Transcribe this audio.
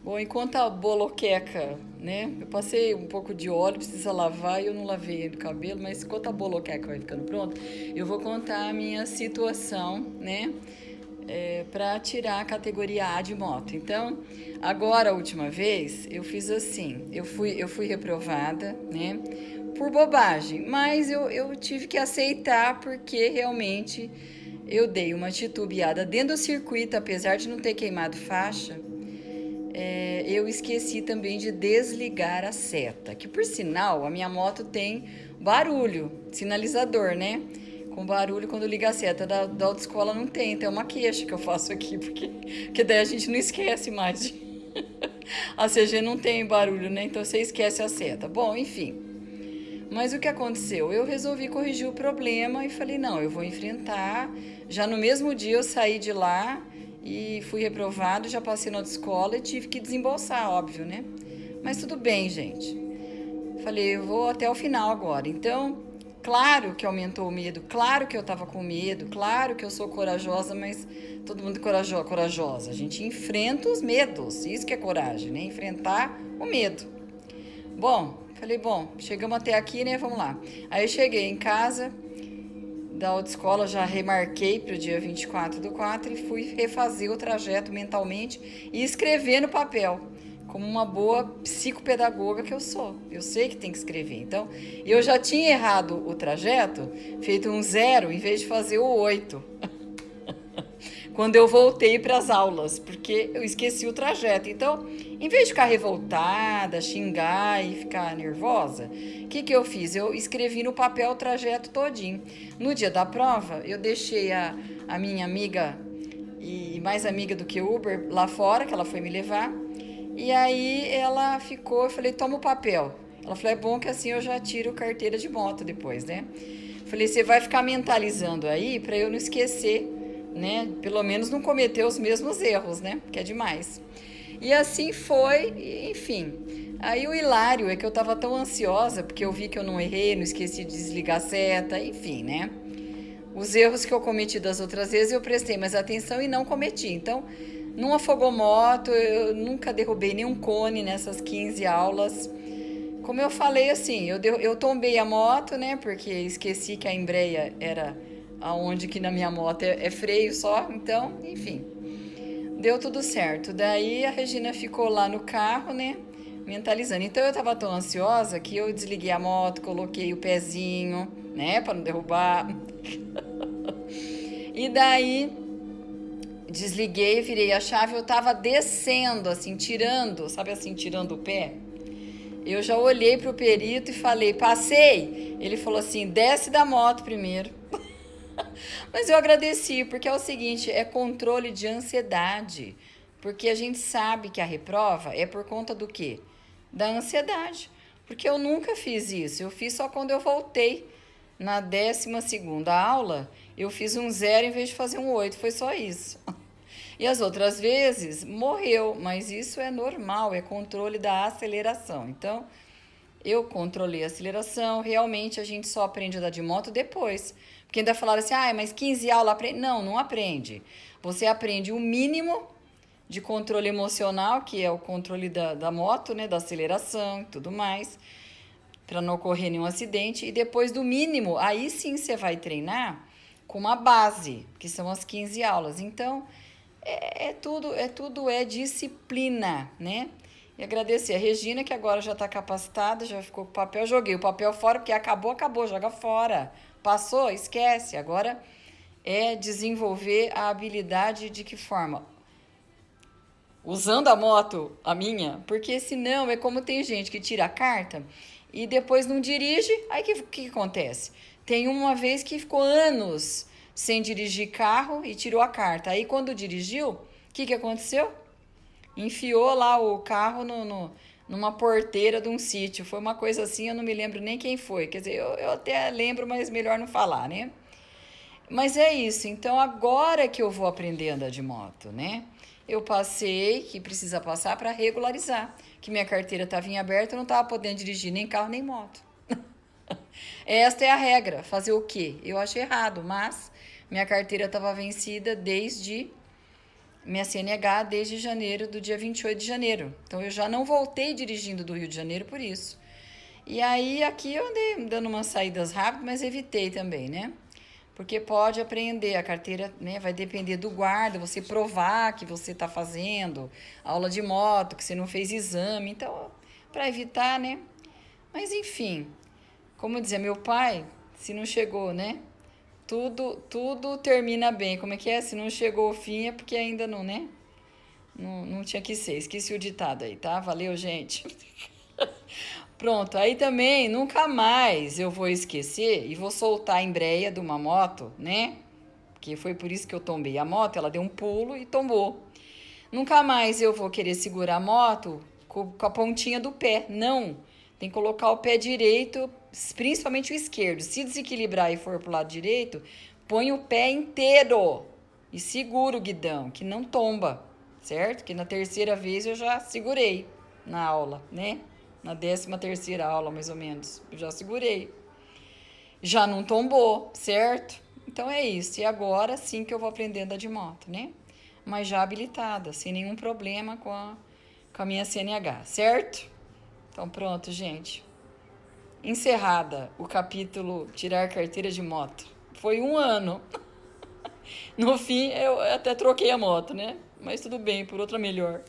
Bom, enquanto a boloqueca, né? Eu passei um pouco de óleo, precisa lavar e eu não lavei o cabelo, mas enquanto a boloqueca vai ficando pronta, eu vou contar a minha situação, né? Para tirar a categoria A de moto. Então, agora a última vez, eu fiz assim: eu fui reprovada, né? Por bobagem, mas eu tive que aceitar porque realmente eu dei uma titubeada dentro do circuito, apesar de não ter queimado faixa. Eu esqueci também de desligar a seta, que por sinal a minha moto tem barulho, sinalizador, né? Com barulho quando liga a seta. Da autoescola não tem, então é uma queixa que eu faço aqui, porque daí a gente não esquece mais. A CG não tem barulho, né? Então você esquece a seta. Bom, enfim. Mas o que aconteceu? Eu resolvi corrigir o problema e falei, não, eu vou enfrentar. Já no mesmo dia eu saí de lá e fui reprovado, já passei na autoescola e tive que desembolsar, óbvio, né? Mas tudo bem, gente. Falei, eu vou até o final agora. Então, claro que aumentou o medo, claro que eu tava com medo, claro que eu sou corajosa, mas todo mundo é corajosa. A gente enfrenta os medos, isso que é coragem, né? Enfrentar o medo. Bom, falei, bom, chegamos até aqui, né? Vamos lá. Aí eu cheguei em casa da autoescola, já remarquei para o dia 24 do 4 e fui refazer o trajeto mentalmente e escrever no papel, como uma boa psicopedagoga que eu sou. Eu sei que tem que escrever. Então, eu já tinha errado o trajeto, feito um zero em vez de fazer o 8 quando eu voltei para as aulas, porque eu esqueci o trajeto. Então, em vez de ficar revoltada, xingar e ficar nervosa, o que eu fiz? Eu escrevi no papel o trajeto todinho. No dia da prova, eu deixei a minha amiga, e mais amiga do que Uber, lá fora, que ela foi me levar. E aí ela ficou, eu falei, toma o papel. Ela falou, é bom que assim eu já tiro carteira de moto depois, né? Falei, você vai ficar mentalizando aí para eu não esquecer, né? Pelo menos não cometer os mesmos erros, né? Que é demais. E assim foi, enfim. Aí o hilário é que eu tava tão ansiosa, porque eu vi que eu não errei, não esqueci de desligar a seta, enfim, né? Os erros que eu cometi das outras vezes eu prestei mais atenção e não cometi. Então, não afogou moto, eu nunca derrubei nenhum cone nessas 15 aulas. Como eu falei, assim, eu tombei a moto, né? Porque esqueci que a embreia era aonde que na minha moto é freio só. Então, enfim, deu tudo certo. Daí a Regina ficou lá no carro, né? Mentalizando. Então eu tava tão ansiosa que eu desliguei a moto, coloquei o pezinho, né? Pra não derrubar. E daí desliguei, virei a chave, eu tava descendo, assim, tirando, sabe assim, tirando o pé? Eu já olhei pro perito e falei, passei. Ele falou assim, desce da moto primeiro. Mas eu agradeci, porque é o seguinte, é controle de ansiedade. Porque a gente sabe que a reprova é por conta do quê? Da ansiedade. Porque eu nunca fiz isso, eu fiz só quando eu voltei. Na 12ª aula, eu fiz um zero em vez de fazer um 8, foi só isso. E as outras vezes morreu, mas isso é normal, é controle da aceleração. Então, eu controlei a aceleração, realmente a gente só aprende a andar de moto depois. Porque ainda falaram assim, ah, mas 15 aulas aprende. Não, não aprende. Você aprende o mínimo de controle emocional, que é o controle da moto, né, da aceleração e tudo mais, para não ocorrer nenhum acidente. E depois do mínimo, aí sim você vai treinar com uma base, que são as 15 aulas. Então, é disciplina, né? E agradecer a Regina, que agora já está capacitada, já ficou com o papel. Joguei o papel fora, porque acabou, joga fora. Passou, esquece. Agora é desenvolver a habilidade de que forma? Usando a moto, a minha, porque senão é como tem gente que tira a carta e depois não dirige, aí o que acontece? Tem uma vez que ficou anos sem dirigir carro e tirou a carta. Aí quando dirigiu, o que aconteceu? Enfiou lá o carro numa porteira de um sítio. Foi uma coisa assim, eu não me lembro nem quem foi. Quer dizer, eu até lembro, mas melhor não falar, né? Mas é isso. Então agora que eu vou aprender a andar de moto, né? Eu passei, que precisa passar para regularizar. Que minha carteira estava em aberto, eu não estava podendo dirigir nem carro nem moto. Esta é a regra. Fazer o quê? Eu achei errado, mas minha carteira estava vencida desde minha CNH desde janeiro, do dia 28 de janeiro. Então eu já não voltei dirigindo do Rio de Janeiro por isso. E aí aqui eu andei dando umas saídas rápidas, mas evitei também, né? Porque pode apreender a carteira, né? Vai depender do guarda, você provar que você está fazendo aula de moto, que você não fez exame. Então, para evitar, né? Mas enfim, como dizia meu pai, se não chegou, né? Tudo termina bem. Como é que é? Se não chegou ao fim é porque ainda não, né? Não tinha que ser. Esqueci o ditado aí, tá? Valeu, gente. Pronto, aí também nunca mais eu vou esquecer e vou soltar a embreia de uma moto, né? Porque foi por isso que eu tombei a moto, ela deu um pulo e tombou. Nunca mais eu vou querer segurar a moto com a pontinha do pé. Não. Tem que colocar o pé direito, principalmente o esquerdo. Se desequilibrar e for pro lado direito, põe o pé inteiro e segura o guidão, que não tomba, certo? Que na terceira vez eu já segurei na aula, né? Na 13ª aula, mais ou menos. Eu já segurei. Já não tombou, certo? Então é isso. E agora sim que eu vou aprender a andar de moto, né? Mas já habilitada, sem nenhum problema com a minha CNH, certo? Então pronto, gente. Encerrada o capítulo Tirar carteira de moto. Foi um ano. No fim, eu até troquei a moto, né? Mas tudo bem, por outra melhor.